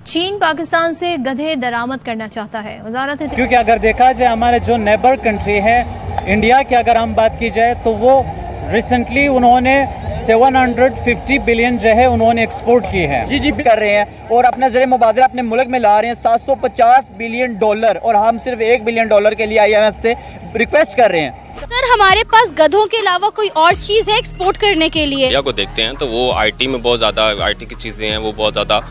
चीन पाकिस्तान से गधे दरामद करना चाहता है। वजारत क्योंकि अगर देखा जाए हमारे जो नेबर कंट्री है इंडिया की अगर हम बात की जाए तो वो रिसेंटली उन्होंने 750 बिलियन जो है उन्होंने एक्सपोर्ट की है। जी कर रहे हैं और अपना ज़र मुबादला अपने मुल्क में ला रहे हैं 750 बिलियन डॉलर, और हम सिर्फ $1 बिलियन के लिए IMF से रिक्वेस्ट कर रहे हैं। सर हमारे पास गधों के अलावा कोई और चीज़ है एक्सपोर्ट करने के लिए? इंडिया को देखते हैं तो वो आईटी में बहुत ज़्यादा आईटी की चीज़ें हैं, वो बहुत ज़्यादा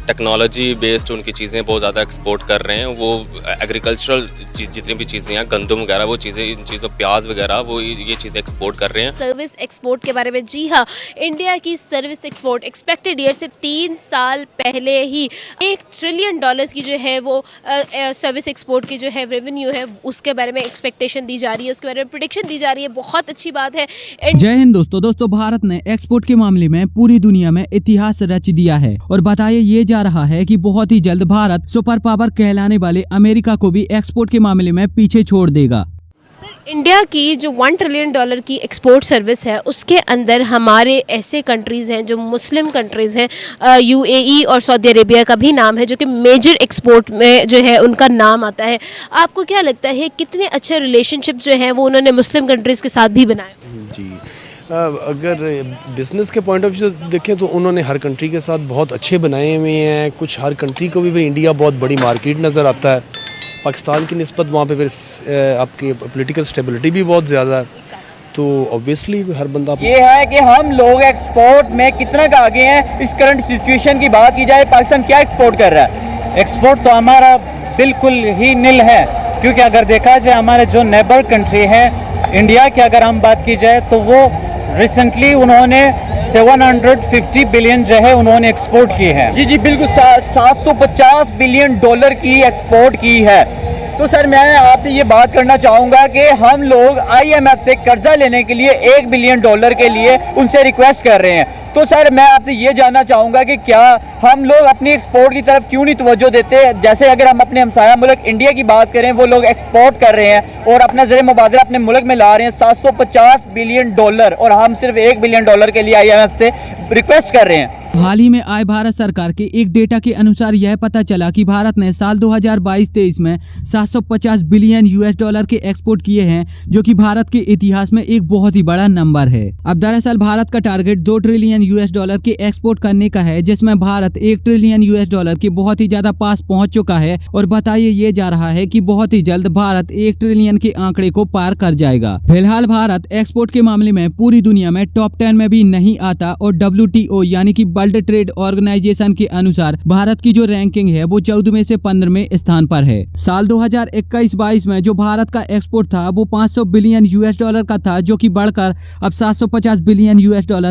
टेक्नोलॉजी बेस्ड उनकी चीज़ें बहुत ज़्यादा एक्सपोर्ट कर रहे हैं। वो एग्रीकल्चरल जितनी भी चीज़ें हैं, गंदम वगैरह वो चीज़ें, इन चीज़ों प्याज वगैरह वो ये चीज़ें एक्सपोर्ट कर रहे हैं। सर्विस एक्सपोर्ट के बारे में, जी हाँ, इंडिया की सर्विस एक्सपोर्ट एक्सपेक्टेड ईयर से 3 साल पहले ही $1 ट्रिलियन की जो है वो सर्विस एक्सपोर्ट की जो है रेवेन्यू है उसके बारे में एक्सपेक्टेशन दी जा रही है, उसके बारे में प्रेडिक्शन दी जा रही है। बहुत अच्छी बात है। जय हिंद दोस्तों, भारत ने एक्सपोर्ट के मामले में पूरी दुनिया में इतिहास रच दिया है और बताया ये जा रहा है कि बहुत ही जल्द भारत सुपर पावर कहलाने वाले अमेरिका को भी एक्सपोर्ट के मामले में पीछे छोड़ देगा। इंडिया की जो $1 ट्रिलियन की एक्सपोर्ट सर्विस है उसके अंदर हमारे ऐसे कंट्रीज़ हैं जो मुस्लिम कंट्रीज़ हैं, UAE और सऊदी अरेबिया का भी नाम है जो कि मेजर एक्सपोर्ट में जो है उनका नाम आता है। आपको क्या लगता है कितने अच्छे रिलेशनशिप जो हैं वो उन्होंने मुस्लिम कंट्रीज़ के साथ भी बनाए? जी, अगर बिज़नेस के पॉइंट ऑफ व्यू से देखें तो उन्होंने हर कंट्री के साथ बहुत अच्छे बनाए हुए हैं। कुछ हर कंट्री को भी इंडिया बहुत बड़ी मार्केट नज़र आता है। पाकिस्तान की निस्बत वहाँ पे फिर आपकी पॉलिटिकल स्टेबिलिटी भी बहुत ज़्यादा है, तो ऑब्वियसली हर बंदा ये है कि हम लोग एक्सपोर्ट में कितना का आगे हैं। इस करंट सिचुएशन की बात की जाए, पाकिस्तान क्या एक्सपोर्ट कर रहा है? एक्सपोर्ट तो हमारा बिल्कुल ही निल है, क्योंकि अगर देखा जाए हमारे जो नेबर कंट्री है इंडिया की अगर हम बात की जाए तो वो रिसेंटली उन्होंने 750 बिलियन जो है उन्होंने एक्सपोर्ट की है। जी बिल्कुल, 750 बिलियन डॉलर की एक्सपोर्ट की है। तो सर मैं आपसे ये बात करना चाहूँगा कि हम लोग IMF से कर्जा लेने के लिए $1 बिलियन के लिए उनसे रिक्वेस्ट कर रहे हैं। तो सर मैं आपसे ये जानना चाहूँगा कि क्या हम लोग अपनी एक्सपोर्ट की तरफ क्यों नहीं तवज्जो देते? जैसे अगर हम अपने हमसाया मुल्क इंडिया की बात करें, वो लोग एक्सपोर्ट कर रहे हैं और अपना ज़र मुबादला अपने मुल्क में ला रहे हैं $750 बिलियन, और हम सिर्फ $1 बिलियन के लिए IMF से रिक्वेस्ट कर रहे हैं। हाल ही में आए भारत सरकार के एक डेटा के अनुसार यह पता चला कि भारत ने साल 2022-23 में $750 बिलियन के एक्सपोर्ट किए हैं, जो कि भारत के इतिहास में एक बहुत ही बड़ा नंबर है। अब दरअसल भारत का टारगेट $2 ट्रिलियन के एक्सपोर्ट करने का है, जिसमें भारत $1 ट्रिलियन के बहुत ही ज्यादा पास पहुंच चुका है और बताइए ये जा रहा है कि बहुत ही जल्द भारत $1 ट्रिलियन के आंकड़े को पार कर जाएगा। फिलहाल भारत एक्सपोर्ट के मामले में पूरी दुनिया में टॉप 10 में भी नहीं आता और WTO यानी कि वर्ल्ड ट्रेड ऑर्गेनाइजेशन के अनुसार भारत की जो रैंकिंग है वो 14वें से 15वें स्थान पर है। साल 2021-22 में जो भारत का एक्सपोर्ट था वो $500 बिलियन का था, जो कि बढ़कर अब $750 बिलियन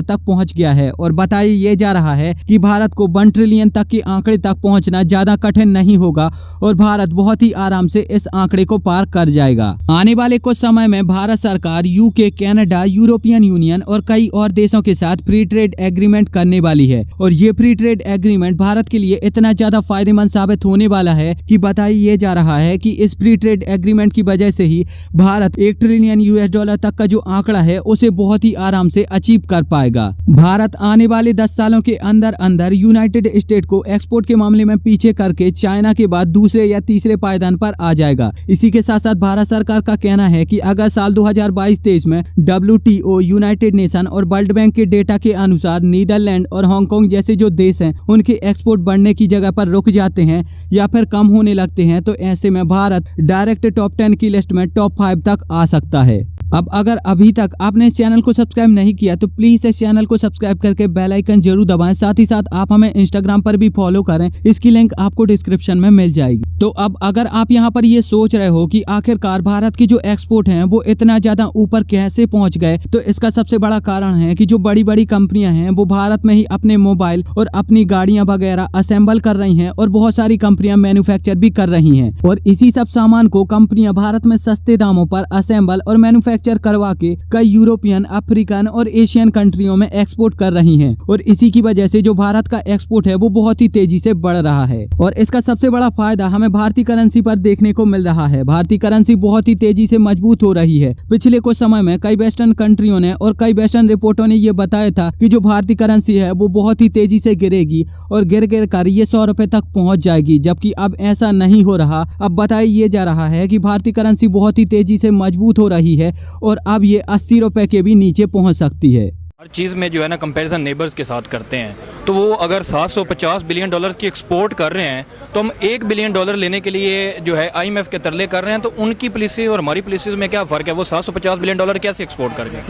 तक पहुंच गया है और बताइए ये जा रहा है कि भारत को $1 ट्रिलियन तक के आंकड़े तक पहुंचना ज्यादा कठिन नहीं होगा और भारत बहुत ही आराम से इस आंकड़े को पार कर जाएगा। आने वाले कुछ समय में भारत सरकार UK, कनाडा, यूरोपियन यूनियन और कई और देशों के साथ फ्री ट्रेड एग्रीमेंट करने वाली है और ये फ्री ट्रेड एग्रीमेंट भारत के लिए इतना ज्यादा फायदेमंद साबित होने वाला है कि बताइए ये जा रहा है कि इस फ्री ट्रेड एग्रीमेंट की वजह से ही भारत $1 ट्रिलियन तक का जो आंकड़ा है उसे बहुत ही आराम से अचीव कर पाएगा। भारत आने वाले 10 सालों के अंदर अंदर यूनाइटेड स्टेट को एक्सपोर्ट के मामले में पीछे करके चाइना के बाद दूसरे या तीसरे पायदान पर आ जाएगा। इसी के साथ साथ भारत सरकार का कहना है कि अगर साल 2022-23 में WTO, यूनाइटेड नेशन और वर्ल्ड बैंक के डेटा के अनुसार नीदरलैंड और हांगकांग जैसे जो देश हैं उनके एक्सपोर्ट बढ़ने की जगह पर रुक जाते हैं या फिर कम होने लगते हैं, तो ऐसे में भारत डायरेक्ट टॉप 10 की लिस्ट में टॉप 5 तक आ सकता है। अब अगर अभी तक आपने इस चैनल को सब्सक्राइब नहीं किया तो प्लीज इस चैनल को सब्सक्राइब करके बेल आइकन जरूर दबाएं। साथ ही साथ आप हमें इंस्टाग्राम पर भी फॉलो करें, इसकी लिंक आपको डिस्क्रिप्शन में मिल जाएगी। तो अब अगर आप यहाँ पर ये सोच रहे हो कि आखिरकार भारत की जो एक्सपोर्ट हैं वो इतना ज्यादा ऊपर कैसे पहुंच गए, तो इसका सबसे बड़ा कारण है कि जो बड़ी बड़ी कंपनियां हैं वो भारत में ही अपने मोबाइल और अपनी गाड़ियां वगैरह असेंबल कर रही हैं और बहुत सारी कंपनियां मैन्युफैक्चर भी कर रही हैं और इसी सब सामान को कंपनियां भारत में सस्ते दामों पर असेंबल और मैन्युफैक्चर मैन्युफैक्चर करवा के कई यूरोपियन, अफ्रीकन और एशियन कंट्रियों में एक्सपोर्ट कर रही हैं और इसी की वजह से जो भारत का एक्सपोर्ट है वो बहुत ही तेजी से बढ़ रहा है। और इसका सबसे बड़ा फायदा हमें भारतीय करेंसी पर देखने को मिल रहा है। भारतीय करेंसी बहुत ही तेजी से मजबूत हो रही है। पिछले कुछ समय में कई वेस्टर्न कंट्रियों ने और कई वेस्टर्न रिपोर्टों ने ये बताया था कि जो भारतीय करेंसी है वो बहुत ही तेजी से गिरेगी और गिर गिर कर ये 100 रुपए तक पहुंच जाएगी, जबकि अब ऐसा नहीं हो रहा। अब बताया ये जा रहा है कि भारतीय करेंसी बहुत ही तेजी से मजबूत हो रही है और अब ये 80 रुपए के भी नीचे पहुंच सकती है। हर चीज़ में जो है ना कंपैरिजन नेबर्स के साथ करते हैं, तो वो अगर 750 बिलियन डॉलर की एक्सपोर्ट कर रहे हैं तो हम 1 बिलियन डॉलर लेने के लिए जो है आईएमएफ के तरले कर रहे हैं, तो उनकी पॉलिसी और हमारी पॉलिसी में क्या फ़र्क है? वो 750 बिलियन डॉलर कैसे एक्सपोर्ट कर गए?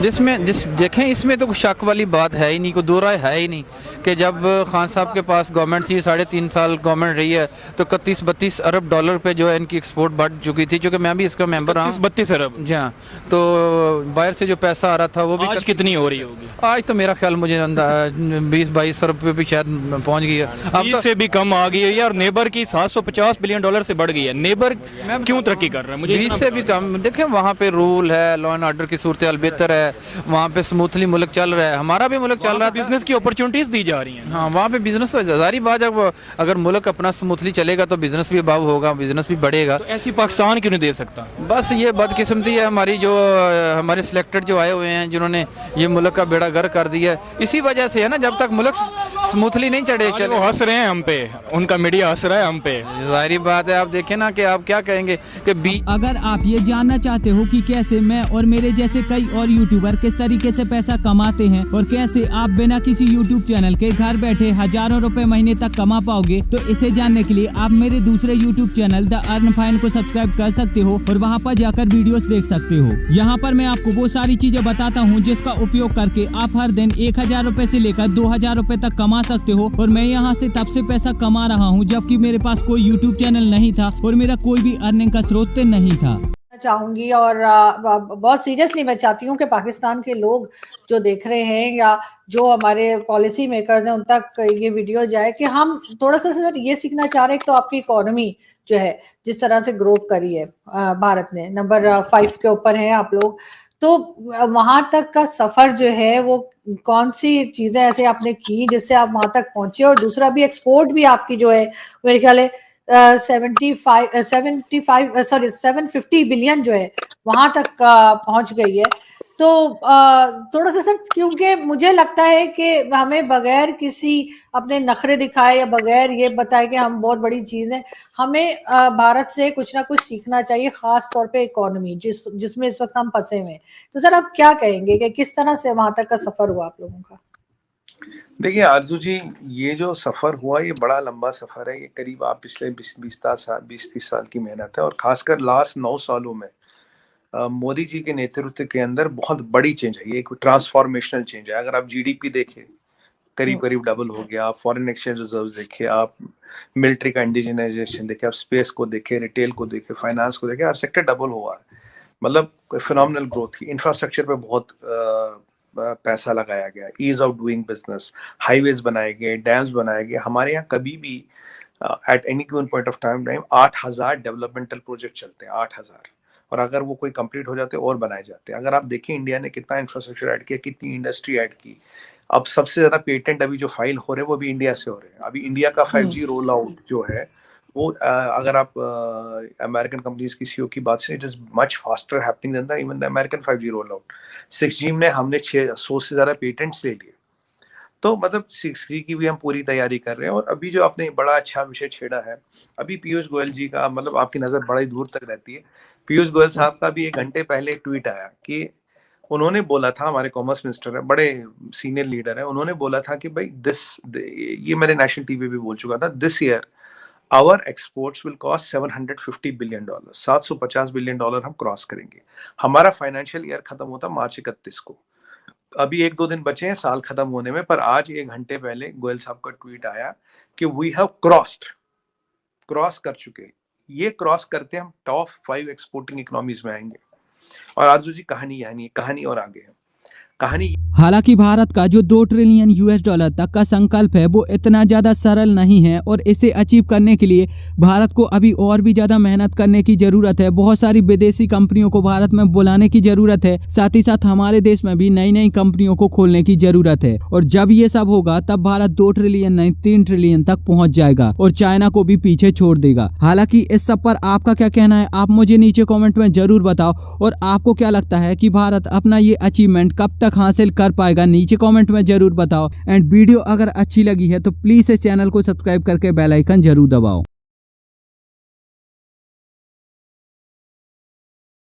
देखें, इसमें तो कुछ शक वाली बात है ही नहीं, कोई दो राय है ही नहीं कि जब खान साहब के पास गवर्नमेंट थी, 3.5 साल गवर्नमेंट रही है, तो 31-32 अरब डॉलर पे जो है इनकी एक्सपोर्ट बढ़ चुकी थी, क्योंकि मैं भी इसका मेंबर रहा हूँ। 32 अरब? जी हाँ। तो बाहर से जो पैसा आ रहा था वो भी आज कितनी हो रही होगी? आज तो मेरा ख्याल मुझे 20-22 अरब पे भी शायद पहुंच गई है। अब तो से भी कम आ गई है यार। नेबर की 750 बिलियन डॉलर से बढ़ गई है। नेबर क्यों तरक्की कर रहा है? मुझे 20 से भी कम। देखें, वहाँ पे रूल है, लॉ एंड ऑर्डर की सूरत हाल बेहतर है, वहाँ पे स्मूथली मुल्क चल रहा है। हमारा भी मुल्क चल रहा है, बिजनेस की अपॉर्चुनिटीज दी जा रही हैं। हाँ, वहाँ पे बिजनेस तो जारी बात है, अगर मुल्क अपना स्मूथली चलेगा तो बिजनेस भी अभाव होगा, बिजनेस भी बढ़ेगा। तो ऐसी पाकिस्तान क्यों नहीं दे सकता? बस ये बदकिस्मती है हमारी, जो हमारे सिलेक्टेड जो आए हुए हैं जिन्होंने ये मुल्क का बेड़ा गर्क कर दिया है, इसी वजह से है ना। जब तक मुल्क स्मूथली नहीं चले वो हंस रहे हैं हम पे, उनका मीडिया हंस रहा है हम पे। जाहिर बात है, आप देखें ना कि आप क्या कहेंगे कि अगर आप ये जानना चाहते हो कि कैसे मैं और मेरे जैसे कई और यूट्यूबर किस तरीके से पैसा कमाते हैं और कैसे आप बिना किसी यूट्यूब चैनल के घर बैठे हजारों रुपए महीने तक कमा पाओगे, तो इसे जानने के लिए आप मेरे दूसरे YouTube channel the earn fine को सब्सक्राइब कर सकते हो और वहाँ पर जाकर वीडियोस देख सकते हो। यहाँ पर मैं आपको वो सारी चीजें बताता हूँ जिसका उपयोग करके आप हर दिन 1000 रुपए से लेकर 2000 रुपए तक कमा सकते हो। और मैं यहाँ से तब से पैसा कमा रहा हूँ जबकि मेरे पास कोई यूट्यूब चैनल नहीं था और मेरा कोई भी अर्निंग का स्रोत नहीं था। चाहूंगी और बहुत सीरियसली मैं चाहती हूँ कि पाकिस्तान के लोग जो देख रहे हैं या जो हमारे पॉलिसी मेकर्स हैं उन तक ये वीडियो जाए कि हम थोड़ा सा सर ये सीखना चाह रहे हैं। तो आपकी इकोनॉमी जो है जिस तरह से ग्रोथ करी है, भारत ने नंबर 5 के ऊपर है आप लोग, तो वहां तक का सफर जो है वो कौन सी चीजें ऐसे आपने की जिससे आप वहां तक पहुंचे? और दूसरा भी एक्सपोर्ट भी आपकी जो है मेरे ख्याल है 750 बिलियन जो है वहां तक पहुंच गई है। तो थोड़ा सा सर, क्योंकि मुझे लगता है कि हमें बगैर किसी अपने नखरे दिखाए या बगैर ये बताए कि हम बहुत बड़ी चीज है, हमें भारत से कुछ ना कुछ सीखना चाहिए, खास तौर पे इकोनॉमी जिसमें इस वक्त हम फंसे हुए हैं। तो सर आप क्या कहेंगे कि किस तरह से वहां तक का सफर हुआ आप लोगों का? देखिए आरजू जी, ये जो सफ़र हुआ ये बड़ा लंबा सफ़र है। ये करीब आप पिछले 20-30 साल की मेहनत है और ख़ासकर लास्ट 9 सालों में मोदी जी के नेतृत्व के अंदर बहुत बड़ी चेंज है। ये एक ट्रांसफॉर्मेशनल चेंज है। अगर आप जीडीपी देखें करीब डबल हो गया, आप फॉरेन एक्सचेंज रिजर्व्स देखें, आप मिलिट्री का इंडिजिनाइजेशन देखें, आप स्पेस को देखें, रिटेल को देखें, फाइनेंस को देखें, हर सेक्टर डबल हुआ है। मतलब फिनोमिनल ग्रोथ की। इंफ्रास्ट्रक्चर पे बहुत पैसा लगाया गया, ease of doing business, highways बनाए गए, डैम्स बनाए गए। हमारे यहाँ कभी भी at any given point of time 8000 developmental project चलते हैं, 8000, और अगर वो कोई कंप्लीट हो जाते और बनाए जाते हैं। अगर आप देखें इंडिया ने कितना इंफ्रास्ट्रक्चर ऐड किया, कितनी इंडस्ट्री ऐड की। अब सबसे ज्यादा पेटेंट अभी जो फाइल हो रहे हैं वो भी इंडिया से हो रहे हैं। अभी इंडिया का 5G रोल आउट जो है वो अगर आप अमेरिकन कंपनीज की सीईओ की बात से, it is much faster happening than the even the American 5G roll out. 6G में हमने 600 से ज्यादा पेटेंट्स ले लिए। तो मतलब 6G की भी हम पूरी तैयारी कर रहे हैं। और अभी जो आपने बड़ा अच्छा विषय छेड़ा है, अभी पीयूष गोयल जी का, मतलब आपकी नजर बड़ी दूर तक रहती है। पीयूष गोयल साहब का भी 1 घंटे पहले एक ट्वीट आया कि उन्होंने बोला था, हमारे कॉमर्स मिनिस्टर है, बड़े सीनियर लीडर है, उन्होंने बोला था कि भाई ये मैंने नेशनल टीवी पे बोल चुका था, this year our exports will cost $750 billion, $750 billion हम क्रॉस करेंगे। हमारा फाइनेंशियल ईयर खत्म होता मार्च 31 को। अभी 1-2 दिन बचे हैं साल खत्म होने में, पर आज 1 घंटे पहले गोयल साहब का ट्वीट आया कि वी हैव क्रॉस कर चुके। ये क्रॉस करते हम टॉप 5 एक्सपोर्टिंग इकोनॉमीज में आएंगे। और आरजू जी, कहानी यहाँ नहीं है, कहानी और आगे है। कहानी। हालांकि भारत का जो 2 ट्रिलियन यूएस डॉलर तक का संकल्प है वो इतना ज्यादा सरल नहीं है और इसे अचीव करने के लिए भारत को अभी और भी ज्यादा मेहनत करने की जरूरत है। बहुत सारी विदेशी कंपनियों को भारत में बुलाने की जरूरत है, साथ ही साथ हमारे देश में भी नई नई कंपनियों को खोलने की जरूरत है। और जब ये सब होगा तब भारत 2 ट्रिलियन नहीं 3 ट्रिलियन तक पहुंच जाएगा और चाइना को भी पीछे छोड़ देगा। हालांकि इस सब पर आपका क्या कहना है, आप मुझे नीचे कॉमेंट में जरूर बताओ। और आपको क्या लगता है कि भारत अपना ये अचीवमेंट कब तक हासिल कर पाएगा, नीचे कमेंट में जरूर बताओ। एंड वीडियो अगर अच्छी लगी है तो प्लीज इस चैनल को सब्सक्राइब करके बेल आइकन जरूर दबाओ।